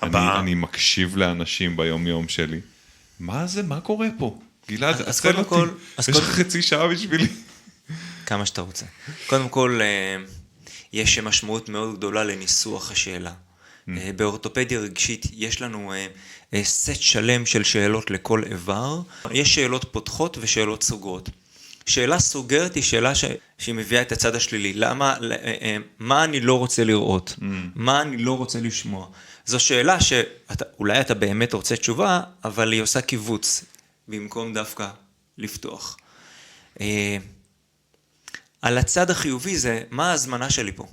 [SPEAKER 1] אני מקשיב לאנשים ביום יום שלי. מה זה? מה קורה פה? גלעד, עצל אותי, יש לך חצי שעה בשבילי.
[SPEAKER 2] כמה שאתה רוצה. קודם כל, יש משמעות מאוד גדולה לניסוח השאלה. באורתופדיה רגשית יש לנו סט שלם של שאלות לכל איבר. יש שאלות פותחות ושאלות סוגרות. שאלה סוגרת היא שאלה שהיא מביאה את הצד השלילי. למה, מה אני לא רוצה לראות? מה אני לא רוצה לשמוע? זו שאלה שאולי אתה באמת רוצה תשובה, אבל היא עושה קיבוץ. במקום דווקא לפתוח. על הצד החיובי זה, מה ההזמנה שלי פה?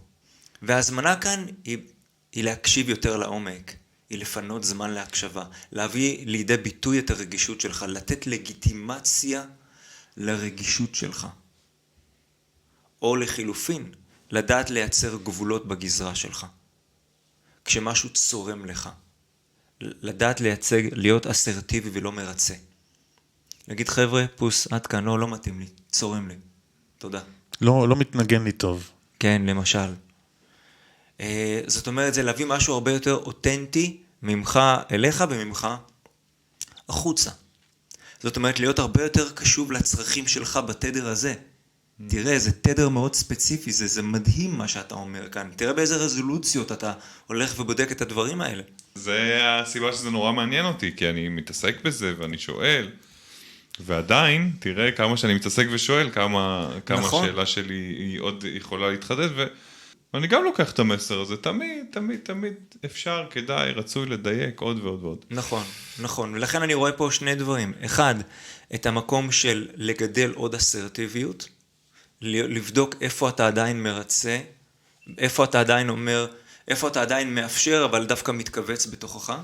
[SPEAKER 2] וההזמנה כאן היא להקשיב יותר לעומק, היא לפנות זמן להקשבה, להביא לידי ביטוי את הרגישות שלך, לתת לגיטימציה לרגישות שלך. או לחילופין, לדעת לייצר גבולות בגזרה שלך. כשמשהו צורם לך. לדעת לייצג, להיות אסרטיבי ולא מרצה. להגיד, חבר'ה, פוס, עד כאן, לא מתאים לי, צורם לי. תודה.
[SPEAKER 3] לא מתנגן לי טוב.
[SPEAKER 2] כן, למשל. זאת אומרת, זה להביא משהו הרבה יותר אותנטי ממך אליך וממך החוצה. זאת אומרת, להיות הרבה יותר קשוב לצרכים שלך בתדר הזה. תראה, זה תדר מאוד ספציפי, זה מדהים מה שאתה אומר כאן. תראה באיזה רזולוציות אתה הולך ובודק את הדברים האלה.
[SPEAKER 1] זה הסיבה שזה נורא מעניין אותי, כי אני מתעסק בזה ואני שואל, ועדיין, תראה כמה שאני מתעסק ושואל, כמה
[SPEAKER 2] נכון.
[SPEAKER 1] השאלה שלי היא עוד יכולה להתחדד, ואני גם לוקח את המסר הזה, תמיד אפשר, כדאי, רצוי לדייק עוד ועוד ועוד.
[SPEAKER 2] נכון, נכון, ולכן אני רואה פה שני דברים. אחד, את המקום של לגדל עוד אסרטיביות, לבדוק איפה אתה עדיין מרצה, איפה אתה עדיין אומר, איפה אתה עדיין מאפשר, אבל דווקא מתכווץ בתוכך.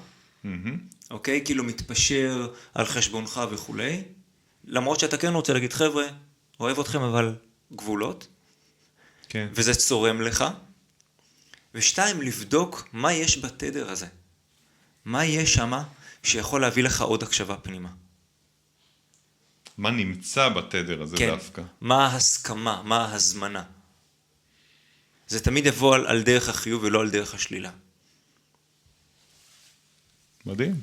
[SPEAKER 2] אוקיי? כאילו מתפשר על חשבונך וכולי. למרות שאתה כן רוצה להגיד, חבר'ה, אוהב אתכם, אבל גבולות.
[SPEAKER 1] כן.
[SPEAKER 2] וזה צורם לך. ושתיים, לבדוק מה יש בתדר הזה. מה יש שמה שיכול להביא לך עוד הקשבה פנימה.
[SPEAKER 1] מה נמצא בתדר הזה
[SPEAKER 2] כן.
[SPEAKER 1] דווקא?
[SPEAKER 2] מה ההסכמה, מה ההזמנה. זה תמיד יבוא על דרך החיוב ולא על דרך השלילה.
[SPEAKER 1] מדהים.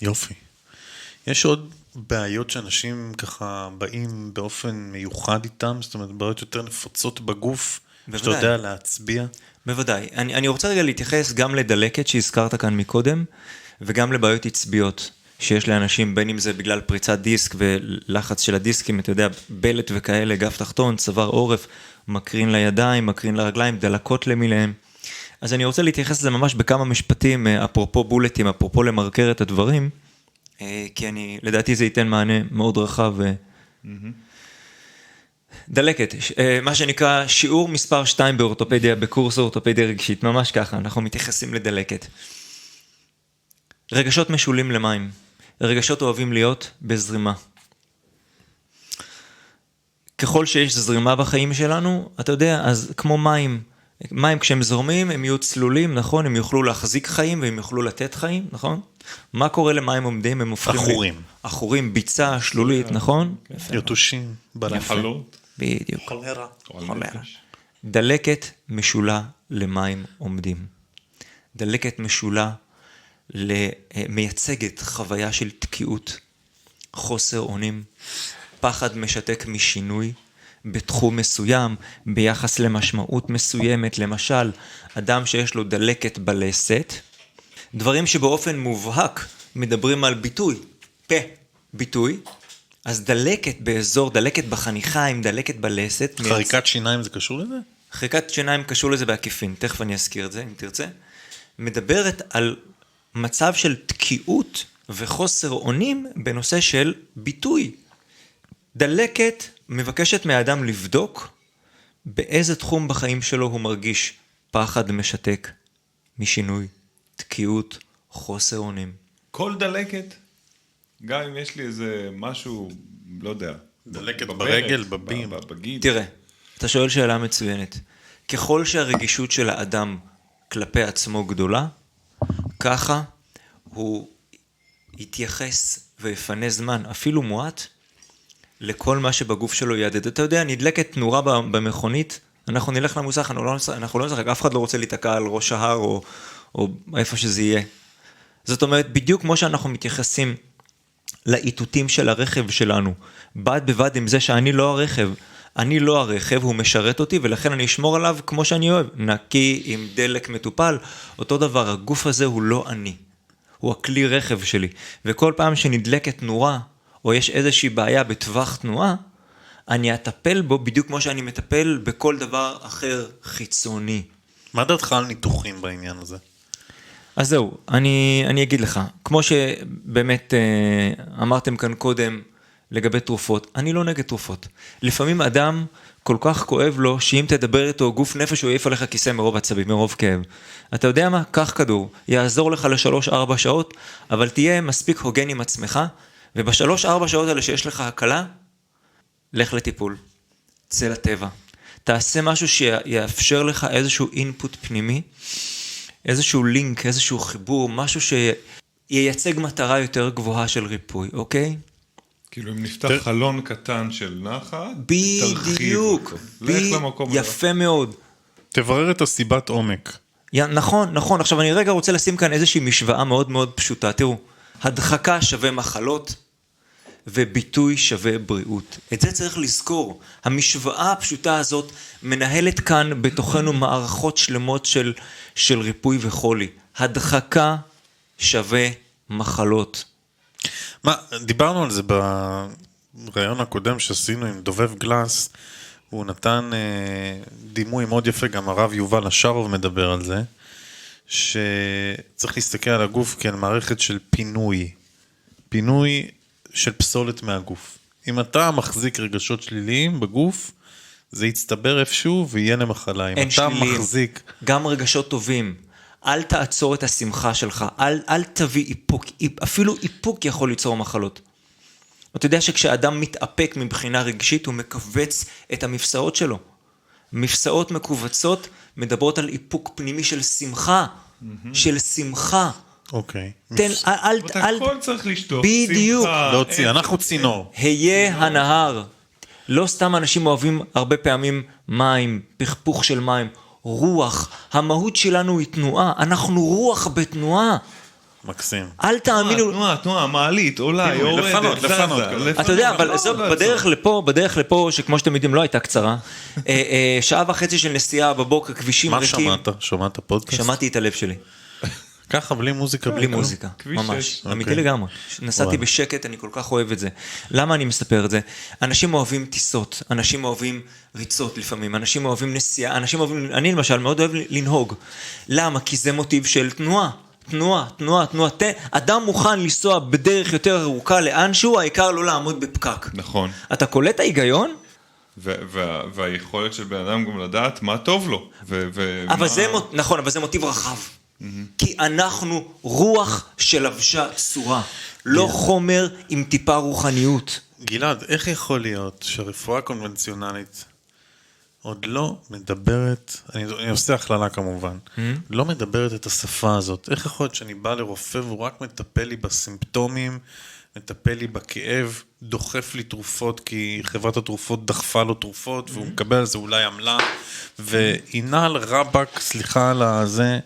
[SPEAKER 3] יופי. יש עוד בעיות שאנשים ככה באים באופן מיוחד איתם, זאת אומרת, בעיות יותר נפוצות בגוף, שאתה יודע להצביע?
[SPEAKER 2] בוודאי. אני רוצה רגע להתייחס גם לדלקת שהזכרת כאן מקודם, וגם לבעיות עצביות שיש לאנשים, בין אם זה בגלל פריצת דיסק ולחץ של הדיסקים, אתה יודע, בלט וכאלה, גף תחתון, צוואר עורף, מקרין לידיים, מקרין לרגליים, דלקות למיליהם. אז אני רוצה להתייחס לזה ממש בכמה משפטים, אפרופו בולטים, אפרופו למרקר את הדברים, כי לדעתי זה ייתן מענה מאוד רחב. דלקת, מה שנקרא שיעור מספר 2 באורתופדיה, בקורס אורתופדיה רגשית, ממש ככה, אנחנו מתייחסים לדלקת. רגשות משולים למים, רגשות אוהבים להיות בזרימה. ככל שיש זרימה בחיים שלנו, אתה יודע, אז כמו מים כשהם זורמים, הם יהיו צלולים, נכון? הם יוכלו להחזיק חיים והם יוכלו לתת חיים, נכון? מה קורה למים עומדים? הם הופכים...
[SPEAKER 3] אחורים.
[SPEAKER 2] אחורים, ביצה, שלולית, נכון?
[SPEAKER 3] יתושים,
[SPEAKER 1] מחלות.
[SPEAKER 2] בדיוק.
[SPEAKER 3] חולרה.
[SPEAKER 2] חולרה. דלקת משולה למים עומדים. דלקת משולה מייצגת חוויה של תקיעות, חוסר אונים, פחד משתק משינוי בתחום מסוים, ביחס למשמעות מסוימת, למשל, אדם שיש לו דלקת בלסת, דברים שבאופן מובהק מדברים על ביטוי, פה, ביטוי, אז דלקת באזור, דלקת בחניכיים, דלקת בלסת.
[SPEAKER 3] חריקת שיניים זה קשור לזה?
[SPEAKER 2] חריקת שיניים קשור לזה בעקיפין, תכף אני אזכיר את זה אם תרצה. מדברת על מצב של תקיעות וחוסר אונים בנושא של ביטוי. דלקת מבקשת מהאדם לבדוק באיזה תחום בחיים שלו הוא מרגיש פחד משתק משינוי, תקיעות, חוסר אונים.
[SPEAKER 1] כל דלקת, גם אם יש לי איזה משהו, לא יודע.
[SPEAKER 3] דלקת ברגל, בבים.
[SPEAKER 1] בגיד.
[SPEAKER 2] תראה, אתה שואל שאלה מצוינת. ככל שהרגישות של האדם כלפי עצמו גדולה, ככה הוא יתייחס ויפנה זמן, אפילו מועט, לכל מה שבגוף שלו יעדד. אתה יודע, נדלקת תנורה במכונית, אנחנו נלך למוסך, אנחנו לא נשחק, אף אחד לא רוצה להתקע על ראש ההר או איפה שזה יהיה. זאת אומרת, בדיוק כמו שאנחנו מתייחסים לאיתותים של הרכב שלנו, בד בבד עם זה שאני לא הרכב, אני לא הרכב, הוא משרת אותי, ולכן אני אשמור עליו כמו שאני אוהב, נקי עם דלק מטופל, אותו דבר, הגוף הזה הוא לא אני, הוא הכלי רכב שלי, וכל פעם שנדלקת תנורה, או יש איזושהי בעיה בטווח תנועה, אני אטפל בו בדיוק כמו שאני מטפל בכל דבר אחר חיצוני.
[SPEAKER 3] מה דעתך על ניתוחים בעניין הזה?
[SPEAKER 2] אז זהו, אני אגיד לך, כמו שבאמת אמרתם כאן קודם לגבי תרופות, אני לא נגד תרופות. לפעמים אדם כל כך כואב לו, שאם תדבר איתו גוף נפש, הוא יעיף עליך כיסא מרוב עצבים, מרוב כאב. אתה יודע מה? קח כדור, יעזור לך ל3-4 שעות, אבל תהיה מספיק הוגן עם עצמך, וב3-4 שעות האלה שיש לך הקלה, לך לטיפול, צא לטבע. תעשה משהו שיאפשר לך איזשהו אינפוט פנימי, איזשהו לינק, איזשהו חיבור, משהו שייצג מטרה יותר גבוהה של ריפוי, אוקיי?
[SPEAKER 1] כאילו אם נפתח חלון קטן של נחת,
[SPEAKER 2] בדיוק,
[SPEAKER 1] לך למקום.
[SPEAKER 2] יפה מאוד.
[SPEAKER 3] תברר את הסיבת עומק.
[SPEAKER 2] נכון, נכון. עכשיו אני רגע רוצה לשים כאן איזושהי משוואה מאוד מאוד פשוטה. תראו, הדחקה שווה מחלות, וביטוי שווה בריאות. את זה צריך לזכור. המשוואה הפשוטה הזאת מנהלת כאן בתוכנו מערכות שלמות של ריפוי וחולי. הדחקה שווה מחלות.
[SPEAKER 3] מה, דיברנו על זה ברעיון הקודם שעשינו עם דובב גלס, הוא נתן דימוי מאוד יפה, גם הרב יובל השרוב מדבר על זה, שצריך להסתכל על הגוף כעל מערכת של פינוי של פסולת מהגוף. אם אתה מחזיק רגשות שליליים בגוף, זה יצטבר איפשהו ויהיה למחלה. אם אתה
[SPEAKER 2] שליליים,
[SPEAKER 3] מחזיק...
[SPEAKER 2] גם רגשות טובים. אל תעצור את השמחה שלך, אל תביא איפוק, אפילו איפוק יכול ליצור מחלות. אתה יודע שכשאדם מתאפק מבחינה רגשית, הוא מקבץ את המפסעות שלו. מפסעות מקובצות מדברות על איפוק פנימי של שמחה, של שמחה.
[SPEAKER 3] אוקיי.
[SPEAKER 1] הכל צריך לשתות.
[SPEAKER 2] בדיוק.
[SPEAKER 3] להוציא, אנחנו צינור.
[SPEAKER 2] היה הנהר. לא סתם אנשים אוהבים הרבה פעמים מים, פכפוך של מים. רוח, המהות שלנו היא תנועה, אנחנו רוח בתנועה.
[SPEAKER 3] מקסים.
[SPEAKER 2] אל תאמינו...
[SPEAKER 1] תנועה, מעלית, עולה, יורדת, זזה.
[SPEAKER 2] אתה יודע, אבל בדרך לפה, שכמו שאתם יודעים לא הייתה קצרה, 1.5 שעה של נסיעה בבוקר, כבישים ריקים.
[SPEAKER 3] מה שמעת? שמעת פודקאסט?
[SPEAKER 2] שמעתי את הלב שלי.
[SPEAKER 3] ככה, בלי מוזיקה.
[SPEAKER 2] בלי מוזיקה, ממש, אמיתי לגמרי. נסעתי בשקט, אני כל כך אוהב את זה. למה אני מספר את זה? אנשים אוהבים טיסות, אנשים אוהבים ריצות לפעמים, אנשים אוהבים נסיעה, אנשים אוהבים, אני למשל מאוד אוהב לנהוג. למה? כי זה מוטיב של תנועה. תנועה. אדם מוכן לנסוע בדרך יותר ארוכה לאנשהו, העיקר לא לעמוד בפקק.
[SPEAKER 1] נכון.
[SPEAKER 2] אתה קולט ההיגיון?
[SPEAKER 1] והיכולת של בן אדם גם לדעת מה טוב לו.
[SPEAKER 2] נכון, אבל זה מוטיב רחב. כי אנחנו רוח שלבשה צורה, לא חומר עם טיפה רוחניות.
[SPEAKER 3] גלעד, איך יכול להיות שהרפואה קונבנציונלית עוד לא מדברת, אני עושה הכללה כמובן, לא מדברת את השפה הזאת? איך יכול להיות שאני בא לרופא והוא רק מטפל לי בסימפטומים, מטפל לי בכאב, דוחף לי תרופות, כי חברת התרופות דחפה לו תרופות, והוא מקבל על זה אולי עמלה, ועינל רבק, סליחה על הזה,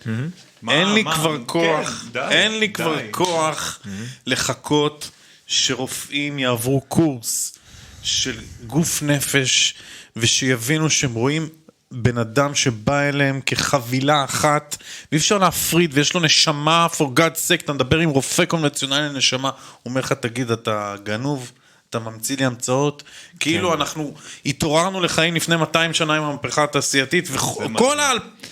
[SPEAKER 3] אין לי כבר כוח, אין לי כבר כוח לחכות שרופאים יעברו קורס של גוף נפש, ושיבינו שהם רואים בן אדם שבא אליהם כחבילה אחת, ואי אפשר להפריד, ויש לו נשמה, for God's sake, אתה מדבר עם רופא קונבנציונלי לנשמה, הוא אומר לך, תגיד, אתה גנוב, אתה ממציא לי המצאות, כאילו אנחנו התעוררנו לחיים לפני 200 שנה עם המהפכה התעשייתית, וכל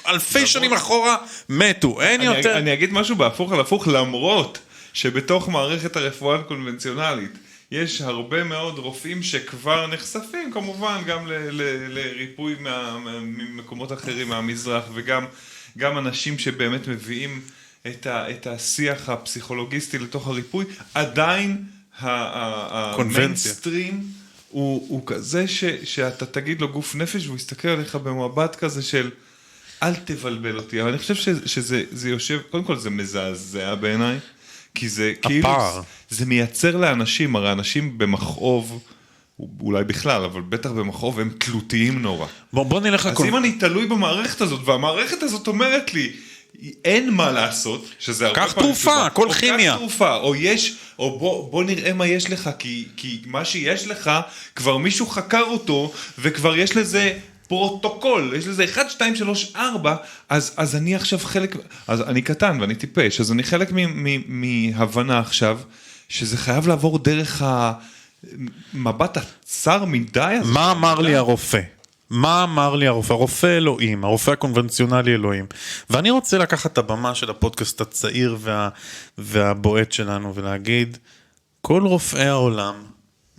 [SPEAKER 3] האלפי שנים אחורה מתו, אין יותר.
[SPEAKER 1] אני אגיד משהו בהפוך על הפוך, למרות שבתוך מערכת הרפואה הקונבנציונלית, יש הרבה מאוד רופאים שכבר נחשפים, כמובן, גם לריפוי ממקומות אחרים, מהמזרח, וגם אנשים שבאמת מביאים את השיח הפסיכולוגיסטי לתוך הריפוי, עדיין המיינסטרים הוא כזה שאתה תגיד לו גוף נפש, והוא יסתכל עליך במבט כזה של אל תבלבל אותי, אבל אני חושב שזה יושב, קודם כל זה מזעזע בעיניי, כי זה כאילו, זה מייצר לאנשים, הרי אנשים במכאוב, אולי בכלל, אבל בטח במכאוב הם תלותיים נורא.
[SPEAKER 3] בוא נלך
[SPEAKER 1] אז אם אני תלוי במערכת הזאת, והמערכת הזאת אומרת לי, אין מה לעשות, שזה הרבה
[SPEAKER 3] קח תרופה, הכל כימיה.
[SPEAKER 1] קח תרופה, או בוא נראה מה יש לך, כי מה שיש לך, כבר מישהו חקר אותו, וכבר יש לזה פרוטוקול, יש לזה 1, 2, 3, 4, אז אני עכשיו חלק, אז אני קטן ואני טיפש, אז אני חלק מהבנה עכשיו, שזה חייב לעבור דרך המבט הצר מדי.
[SPEAKER 3] מה אמר לי הרופא? מה אמר לי הרופא? הרופא אלוהים, הרופא הקונבנציונלי אלוהים. ואני רוצה לקחת את הבמה של הפודקאסט הצעיר והבועט שלנו, ולהגיד, כל רופאי העולם,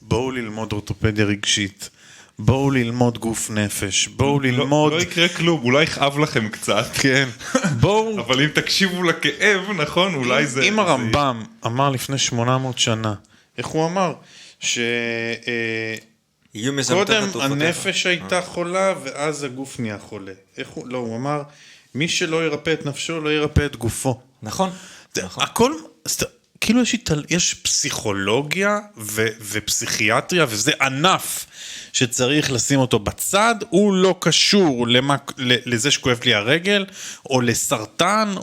[SPEAKER 3] בואו ללמוד אורתופדיה רגשית, בואו ללמוד גוף נפש, בואו ללמוד...
[SPEAKER 1] לא יקרה כלום, אולי יכאב לכם קצת.
[SPEAKER 3] כן. בואו...
[SPEAKER 1] אבל אם תקשיבו לכאב, נכון, אולי זה...
[SPEAKER 3] אם הרמב"ם אמר לפני 800 שנה, איך הוא אמר? קודם הנפש הייתה חולה, ואז הגוף נהיה חולה. לא, הוא אמר, מי שלא ירפא את נפשו, לא ירפא את גופו.
[SPEAKER 2] נכון.
[SPEAKER 3] הכל... כאילו יש פסיכולוגיה ופסיכיאטריה, וזה ענף שצריך לשים אותו בצד, הוא לא קשור לזה שכואב לי הרגל, או לסרטן,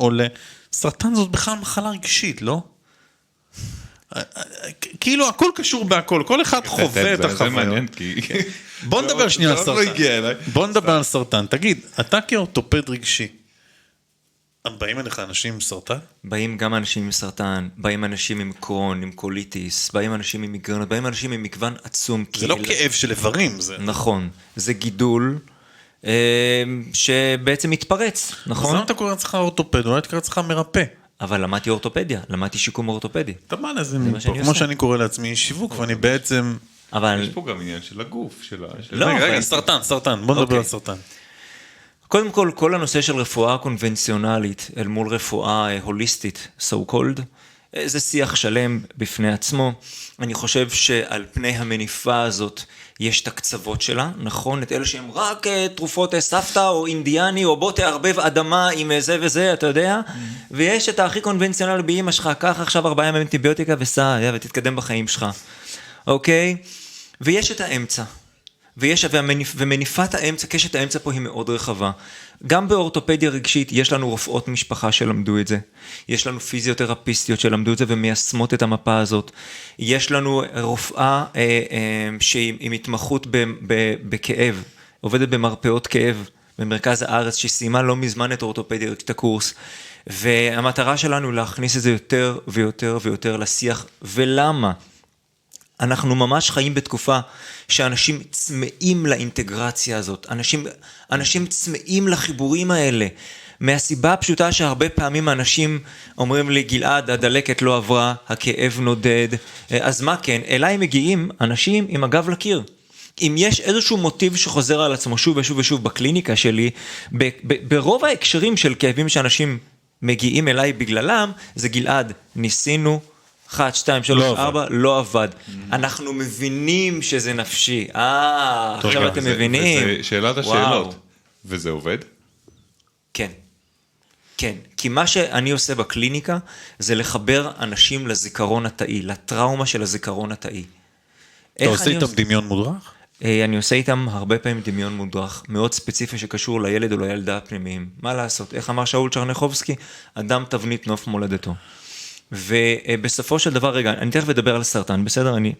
[SPEAKER 3] סרטן זאת בכלל מחלה רגשית, לא? כאילו הכל קשור בהכל, כל אחד חווה את החוויה.
[SPEAKER 1] זה מעניין, כי...
[SPEAKER 3] בוא נדבר שנייה על סרטן. בוא נדבר על סרטן. תגיד, אתה כאורתופד רגשי, באים אליך אנשים עם סרטן?
[SPEAKER 2] באים גם אנשים עם סרטן, באים אנשים עם קרון, עם קוליטיס, באים אנשים עם מיגרנות, באים אנשים עם מגוון עצום.
[SPEAKER 3] זה לא כאב של איברים.
[SPEAKER 2] נכון, זה גידול שבעצם מתפרץ, נכון?
[SPEAKER 3] אז למה אתה קורא לעצמך אורתופד, אולי תקרא לעצמך מרפא?
[SPEAKER 2] אבל למדתי אורתופדיה, למדתי שיקום אורתופדי.
[SPEAKER 3] אתה מה לזה מפה, כמו שאני קורא לעצמי שיווק, ואני בעצם...
[SPEAKER 1] יש פה גם עניין של הגוף,
[SPEAKER 3] רגע, סרטן, בוא נדבר על סרטן.
[SPEAKER 2] קודם כל, כל הנושא של רפואה קונבנציונלית אל מול רפואה הוליסטית, so called, זה שיח שלם בפני עצמו. אני חושב שעל פני המניפה הזאת יש את הקצוות שלה, נכון? את אלה שהם רק תרופות סבתא או אינדיאני, או בוא תערבב אדמה עם זה וזה, אתה יודע? ויש את הכי קונבנציונלי באמא שלך, קח עכשיו 4 ימים אנטיביוטיקה וסע, ותתקדם בחיים שלך. אוקיי? ויש את האמצע. ומניפת האמצע, קשת האמצע פה היא מאוד רחבה. גם באורתופדיה רגשית יש לנו רופאות משפחה שלמדו את זה. יש לנו פיזיותרפיסטיות שלמדו את זה ומיישמות את המפה הזאת. יש לנו רופאה שהיא עם התמחות בכאב, עובדת במרפאות כאב במרכז הארץ, שסיימה לא מזמן את אורתופדיה רגשית הקורס. והמטרה שלנו להכניס את זה יותר ויותר ויותר לשיח. ולמה? אנחנו ממש חיים בתקופה שאנשים צמאים לאינטגרציה הזאת, אנשים צמאים לחיבורים האלה, מהסיבה הפשוטה שהרבה פעמים אנשים אומרים לי, גלעד, הדלקת לא עברה, הכאב נודד, אז מה כן? אליי מגיעים אנשים עם הגב לקיר. אם יש איזשהו מוטיב שחוזר על עצמו שוב ושוב ושוב בקליניקה שלי, ברוב ההקשרים של כאבים שאנשים מגיעים אליי בגללם, זה גלעד, ניסינו, 1, 2, 3, 4, לא עבד. אנחנו מבינים שזה נפשי. עכשיו אתם מבינים.
[SPEAKER 1] וזה שאלת השאלות. וזה עובד?
[SPEAKER 2] כן. כן, כי מה שאני עושה בקליניקה זה לחבר אנשים לזיכרון התאי, לטראומה של הזיכרון התאי.
[SPEAKER 3] אתה עושה איתם דמיון מודרך?
[SPEAKER 2] אני עושה איתם הרבה פעמים דמיון מודרך, מאוד ספציפי שקשור לילד או לילדה הפנימיים. מה לעשות? איך אמר שאול צ'רניחובסקי? אדם תבנית נוף מולדתו. ובסופו של דבר, רגע, אני תכף אדבר על סרטן, בסדר? אני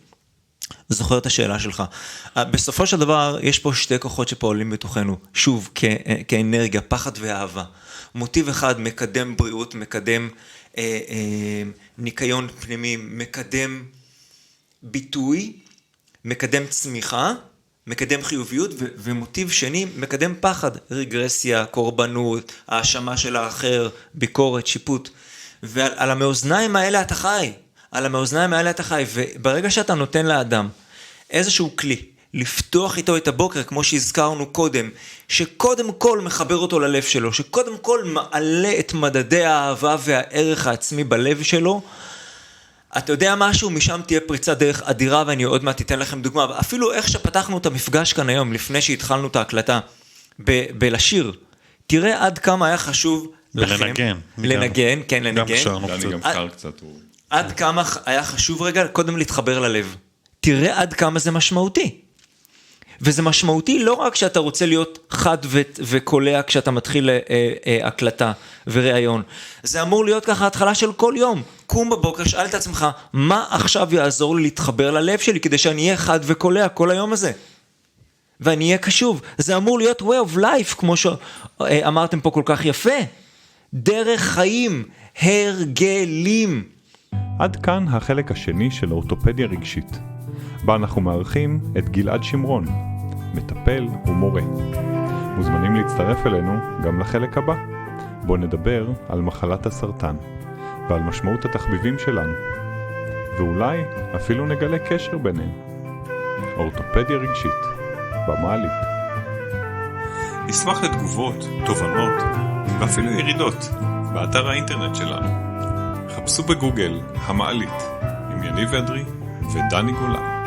[SPEAKER 2] זוכר את השאלה שלך. בסופו של דבר, יש פה שתי כוחות שפועלים בתוכנו, שוב, כאנרגיה, פחד ואהבה. מוטיב אחד מקדם בריאות, מקדם ניקיון פנימי, מקדם ביטוי, מקדם צמיחה, מקדם חיוביות, ומוטיב שני מקדם פחד, רגרסיה, קורבנות, האשמה של האחר, ביקורת, שיפוט. ועל המאזניים האלה אתה חי, וברגע שאתה נותן לאדם איזשהו כלי, לפתוח איתו את הבוקר, כמו שהזכרנו קודם, שקודם כל מחבר אותו ללב שלו, שקודם כל מעלה את מדדי האהבה והערך העצמי בלב שלו, אתה יודע משהו, משם תהיה פריצת דרך אדירה, ואני עוד מעט אתן לכם דוגמה, אפילו איך שפתחנו את המפגש כאן היום, לפני שהתחלנו את ההקלטה, בלשיר, תראה עד כמה היה חשוב לנגן, כן, לנגן.
[SPEAKER 1] אני גם שר קצת.
[SPEAKER 2] עד כמה היה חשוב רגע, קודם להתחבר ללב. תראה עד כמה זה משמעותי. וזה משמעותי לא רק שאתה רוצה להיות חד וקולע כשאתה מתחיל הקלטה וראיון. זה אמור להיות ככה התחלה של כל יום. קום בבוקר, שאל את עצמך, מה עכשיו יעזור לי להתחבר ללב שלי כדי שאני אהיה חד וקולע כל היום הזה? ואני אהיה קשוב. זה אמור להיות way of life, כמו שאמרתם פה כל כך יפה. דרך חיים, הרגלים.
[SPEAKER 1] עד כאן החלק השני של אורתופדיה רגשית, בה אנחנו מארחים את גלעד שמרון, מטפל ומורה. מוזמנים להצטרף אלינו גם לחלק הבא, בו נדבר על מחלת הסרטן ועל משמעות התחביבים שלנו, ואולי אפילו נגלה קשר ביניהם. אורתופדיה רגשית, במעלית.
[SPEAKER 4] נשמח לתגובות, תובנות ואפילו ירידות באתר האינטרנט שלנו. חפשו בגוגל המעלית עם יניב אדרי ודני גולן.